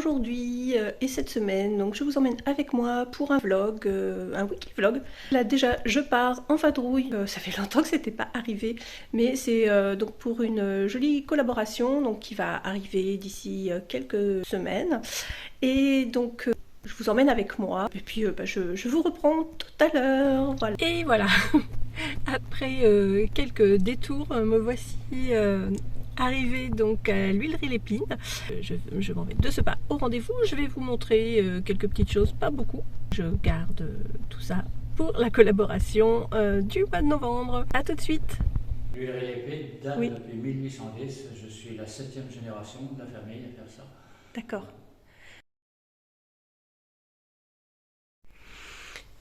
aujourd'hui et cette semaine, donc je vous emmène avec moi pour un vlog, un wiki vlog. Là déjà je pars en vadrouille, ça fait longtemps que c'était pas arrivé, mais c'est donc pour une jolie collaboration donc qui va arriver d'ici quelques semaines. Et donc je vous emmène avec moi et puis je vous reprends tout à l'heure. Voilà. Et voilà, après quelques détours, me voici arrivée donc à l'huilerie Lépine. Je m'en vais de ce pas au rendez-vous. Je vais vous montrer quelques petites choses, pas beaucoup. Je garde tout ça pour la collaboration du mois de novembre. A tout de suite. L'huilerie Lépine date depuis 1810. Je suis la 7e génération de la famille à faire ça. D'accord.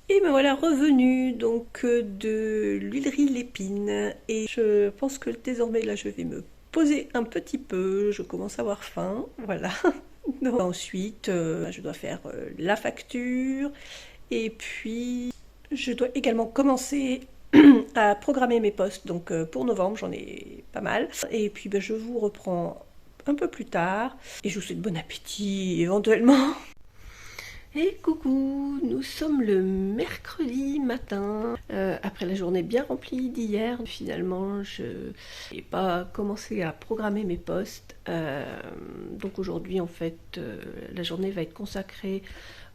Et me voilà revenue donc de l'huilerie Lépine et je pense que désormais là je vais me poser un petit peu, je commence à avoir faim, voilà. Donc, ensuite je dois faire la facture et puis je dois également commencer à programmer mes postes donc pour novembre, j'en ai pas mal. Et puis je vous reprends un peu plus tard et je vous souhaite bon appétit éventuellement. Et coucou, nous sommes le mercredi matin, après la journée bien remplie d'hier. Finalement, je n'ai pas commencé à programmer mes postes. Donc aujourd'hui, en fait, la journée va être consacrée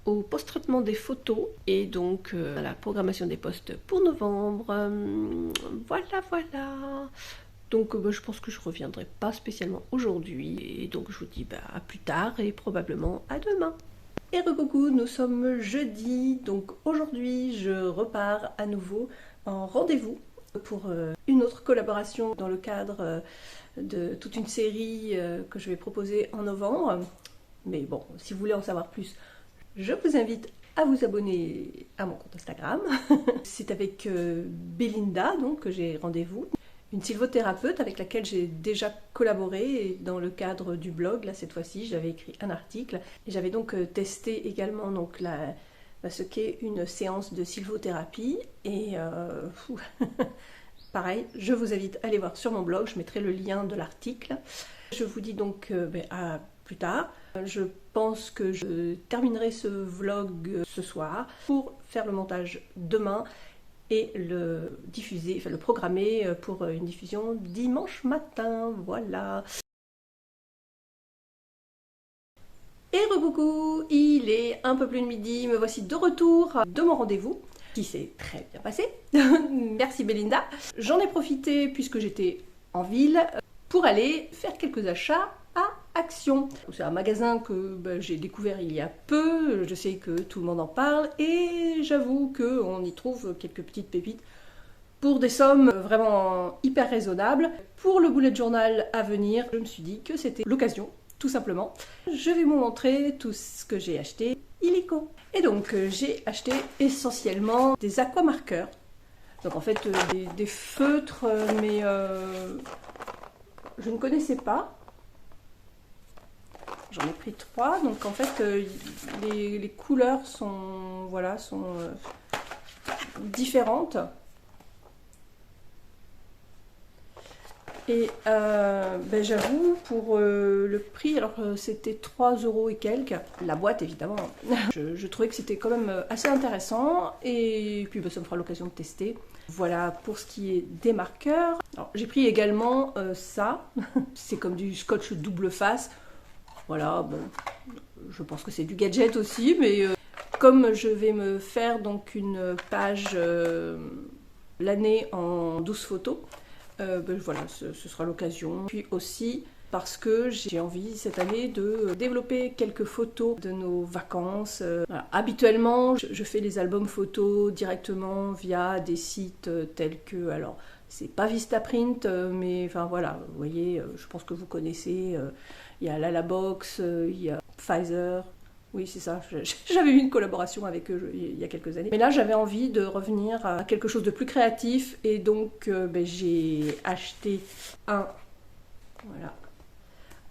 au post-traitement des photos et donc à la programmation des postes pour novembre. Voilà. Donc je pense que je reviendrai pas spécialement aujourd'hui. Et donc je vous dis à plus tard et probablement à demain. Et recoucou, nous sommes jeudi, donc aujourd'hui je repars à nouveau en rendez-vous pour une autre collaboration dans le cadre de toute une série que je vais proposer en novembre. Mais bon, si vous voulez en savoir plus, je vous invite à vous abonner à mon compte Instagram. C'est avec Belinda donc que j'ai rendez-vous. Une sylvothérapeute avec laquelle j'ai déjà collaboré dans le cadre du blog. Là, cette fois-ci, j'avais écrit un article et j'avais donc testé également donc, ce qu'est une séance de sylvothérapie. Et pareil, je vous invite à aller voir sur mon blog, je mettrai le lien de l'article. Je vous dis donc à plus tard. Je pense que je terminerai ce vlog ce soir pour faire le montage demain et le diffuser, enfin le programmer pour une diffusion dimanche matin, voilà. Et reboucou, il est un peu plus de midi, me voici de retour de mon rendez-vous, qui s'est très bien passé. Merci Belinda. J'en ai profité puisque j'étais en ville pour aller faire quelques achats à Action. C'est un magasin que j'ai découvert il y a peu, je sais que tout le monde en parle et j'avoue qu'on y trouve quelques petites pépites pour des sommes vraiment hyper raisonnables. Pour le bullet journal à venir, je me suis dit que c'était l'occasion, tout simplement. Je vais vous montrer tout ce que j'ai acheté illico. Et donc j'ai acheté essentiellement des aquamarqueurs. Donc en fait des feutres, mais je ne connaissais pas. J'en ai pris 3, donc en fait les couleurs sont, voilà, différentes. Et j'avoue, pour le prix, alors c'était 3 € et quelques, la boîte évidemment, je trouvais que c'était quand même assez intéressant et puis ça me fera l'occasion de tester. Voilà pour ce qui est des marqueurs. J'ai pris également ça, c'est comme du scotch double face. Voilà, bon, je pense que c'est du gadget aussi, mais comme je vais me faire donc une page l'année en 12 photos, voilà, ce sera l'occasion. Puis aussi parce que j'ai envie cette année de développer quelques photos de nos vacances. Voilà. Habituellement, je fais les albums photos directement via des sites tels que, alors c'est pas Vistaprint, mais enfin voilà, vous voyez, je pense que vous connaissez. Il y a Lalabox, il y a Pfizer. Oui, c'est ça. J'avais eu une collaboration avec eux il y a quelques années. Mais là, j'avais envie de revenir à quelque chose de plus créatif. Et donc, j'ai acheté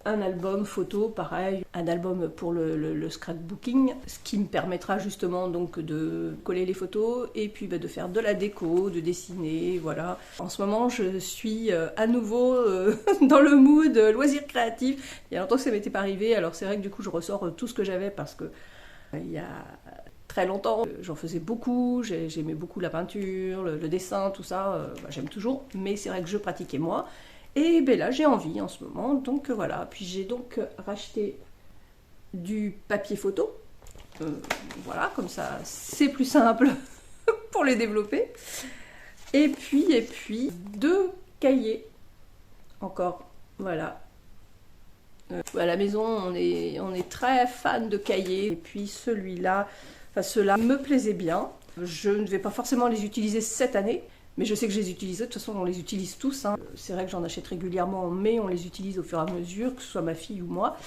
un album photo, pareil, un album pour le scrapbooking, ce qui me permettra justement donc de coller les photos et puis de faire de la déco, de dessiner, voilà. En ce moment, je suis à nouveau dans le mood loisir créatif. Il y a longtemps que ça m'était pas arrivé, alors c'est vrai que du coup je ressors tout ce que j'avais parce que il y a très longtemps, j'en faisais beaucoup, j'aimais beaucoup la peinture, le dessin, tout ça, j'aime toujours, mais c'est vrai que je pratiquais moi. Et ben là, j'ai envie en ce moment, donc voilà. Puis j'ai donc racheté du papier photo. Voilà, comme ça, c'est plus simple pour les développer. Et puis, 2 cahiers. Encore, voilà. À la maison, on est très fan de cahiers. Et puis celui-là, ceux-là me plaisaient bien. Je ne vais pas forcément les utiliser cette année. Mais je sais que je les utilisais, de toute façon on les utilise tous. Hein. C'est vrai que j'en achète régulièrement, mais on les utilise au fur et à mesure, que ce soit ma fille ou moi.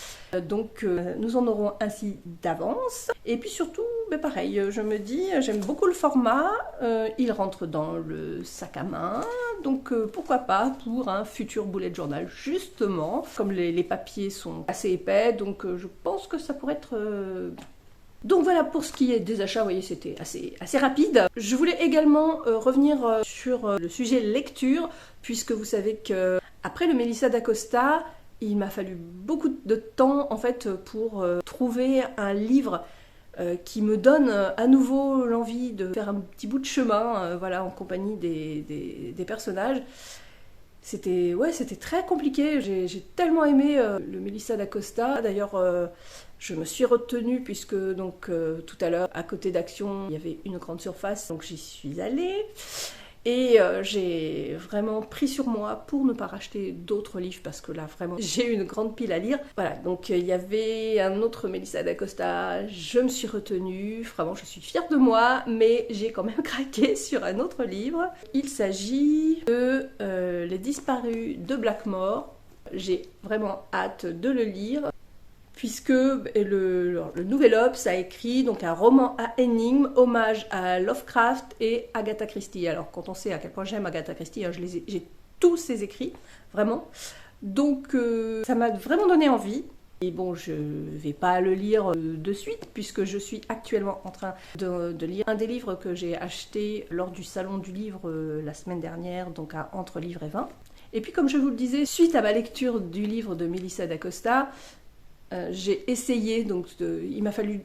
Donc nous en aurons ainsi d'avance. Et puis surtout, pareil, je me dis, j'aime beaucoup le format, il rentre dans le sac à main, donc pourquoi pas pour un futur bullet journal, justement. Comme les papiers sont assez épais, donc je pense que ça pourrait être... Donc voilà pour ce qui est des achats, vous voyez c'était assez rapide. Je voulais également revenir sur le sujet lecture, puisque vous savez que après le Melissa d'Acosta, il m'a fallu beaucoup de temps en fait pour trouver un livre qui me donne à nouveau l'envie de faire un petit bout de chemin, voilà, en compagnie des personnages. C'était très compliqué, j'ai tellement aimé le Melissa d'Acosta. D'ailleurs, je me suis retenue puisque donc tout à l'heure, à côté d'Action, il y avait une grande surface, donc j'y suis allée. Et j'ai vraiment pris sur moi pour ne pas racheter d'autres livres parce que là vraiment j'ai une grande pile à lire. Voilà, donc il y avait un autre Melissa d'Acosta, je me suis retenue, vraiment je suis fière de moi, mais j'ai quand même craqué sur un autre livre. Il s'agit de Les Disparus de Blackmore. J'ai vraiment hâte de le lire. Puisque le Nouvel Obs a écrit donc un roman à énigmes, hommage à Lovecraft et Agatha Christie. Alors quand on sait à quel point j'aime Agatha Christie, hein, j'ai tous ses écrits, vraiment. Donc ça m'a vraiment donné envie. Et bon, je vais pas le lire de suite, puisque je suis actuellement en train de lire un des livres que j'ai acheté lors du salon du livre la semaine dernière, donc à Entre Livres et Vin. Et puis comme je vous le disais, suite à ma lecture du livre de Melissa d'Acosta, j'ai essayé, donc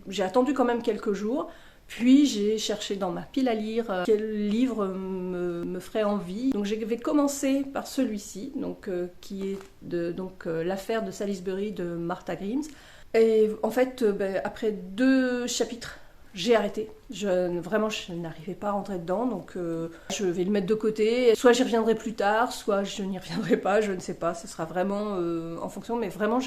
j'ai attendu quand même quelques jours, puis j'ai cherché dans ma pile à lire quel livre me ferait envie. Donc je vais commencer par celui-ci, donc, qui est l'affaire de Salisbury de Martha Grimes. Et en fait, après 2 chapitres, j'ai arrêté. Je n'arrivais pas à rentrer dedans, donc je vais le mettre de côté. Soit j'y reviendrai plus tard, soit je n'y reviendrai pas, je ne sais pas. Ce sera vraiment en fonction, mais vraiment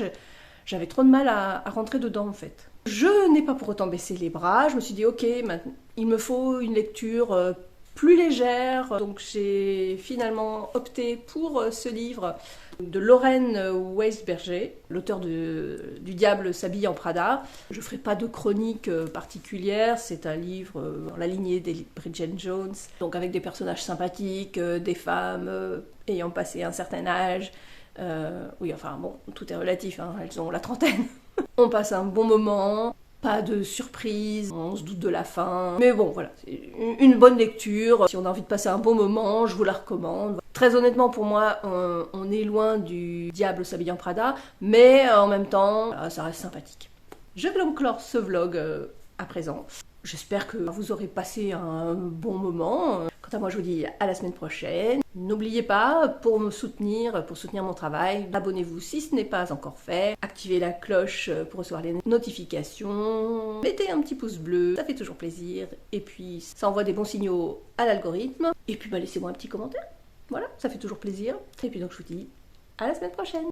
j'avais trop de mal à rentrer dedans en fait. Je n'ai pas pour autant baissé les bras, je me suis dit ok, maintenant, il me faut une lecture plus légère, donc j'ai finalement opté pour ce livre de Lorraine Weisberger, l'auteur du Diable s'habille en Prada. Je ne ferai pas de chronique particulière, c'est un livre dans la lignée des Bridget Jones, donc avec des personnages sympathiques, des femmes ayant passé un certain âge. Oui, enfin bon, tout est relatif, hein, elles ont la trentaine. On passe un bon moment, pas de surprise, on se doute de la fin. Mais bon, voilà, c'est une bonne lecture. Si on a envie de passer un bon moment, je vous la recommande. Très honnêtement, pour moi, on est loin du Diable s'habille en Prada, mais en même temps, ça reste sympathique. Je vais donc clore ce vlog à présent. J'espère que vous aurez passé un bon moment. Quant à moi, je vous dis à la semaine prochaine. N'oubliez pas, pour soutenir mon travail, abonnez-vous si ce n'est pas encore fait. Activez la cloche pour recevoir les notifications. Mettez un petit pouce bleu, ça fait toujours plaisir. Et puis, ça envoie des bons signaux à l'algorithme. Et puis, laissez-moi un petit commentaire. Voilà, ça fait toujours plaisir. Et puis donc, je vous dis à la semaine prochaine.